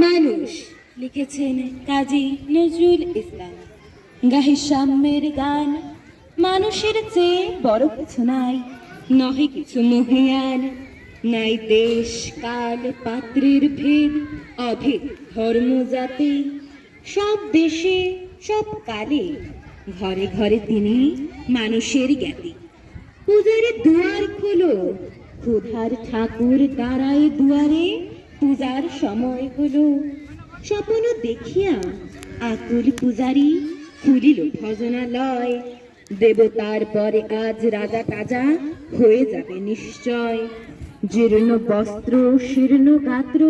মানুষ লিখেছেন কাজী নজরুল ইসলাম। গাহে সাম্যের গান, মানুষের চেয়ে বড় কিছু নাই, নহে কিছু মহিয়ান। নাই দেশ কাল পাত্রের ভেদ, অভেদ ধর্ম জাতি। সব দেশে সব কালে ঘরে ঘরে তিনি মানুষের জ্ঞাতি। পূজারে দুয়ার খোলো, ক্ষুধার ঠাকুর দাঁড়ায় দুয়ারে, পূজার সময় হলো। স্বপ্ন দেখিয়া আকুল পূজারি খুলিল ভজনালয়। দেবতার পরে আজ রাজা টাজা হয়ে যাবে নিশ্চয়। জীর্ণ বস্ত্র শীর্ণ গাত্র,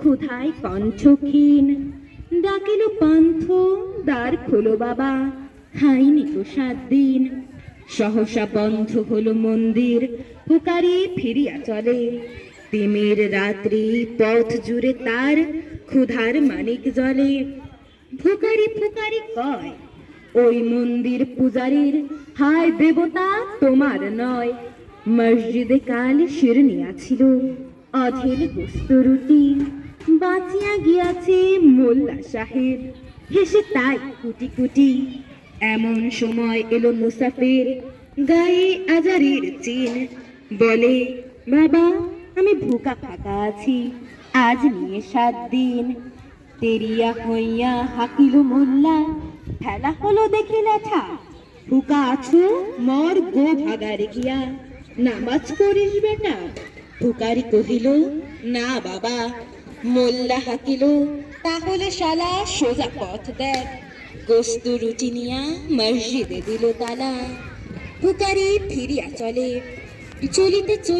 ক্ষুধায় কণ্ঠ ক্ষীণ। ডাকিল পান্থ, দ্বার খোলো বাবা, খাইনি তো 7 দিন। সহসা বন্ধ হলো মন্দির, হুকারি ফিরিয়া চলে। তিমির রাত্রি পথ জুড়ে তার, ক্ষুধার মানিক জলে। ফুকারি ফুকারি কয় ওই মন্দির পূজারীর, হায় দেবতা তোমার নয়। মসজিদে কাল শিরনিয়া ছিল, অধেল গোস্ত রুটি। বাঁচিয়া গিয়াছে মোল্লা সাহেব, হেসে তাই কুটি কুটি। এমন সময় এলো মুসাফির, গায়ে আজারির চিন। বলে বাবা আমি ভুকা ফাঁকা আছি, আজ নিয়ে 7 দিন। তেরিয়া হইয়া হাকিল মোল্লা, ফেলা হলো দেখি লেঠা। ভুকা আছো মর গো ভাগার গিয়া, নামাজ পড়িস বেটা। ভুকারি কহিল না বাবা। মোল্লা হাকিল তাহলে শালা সোজা পথ দেখ। গোস্ত রুটি নিয়া মসজিদে দিল তালা। ভুকারি ফিরিয়া চলে, চলিতে চলিতে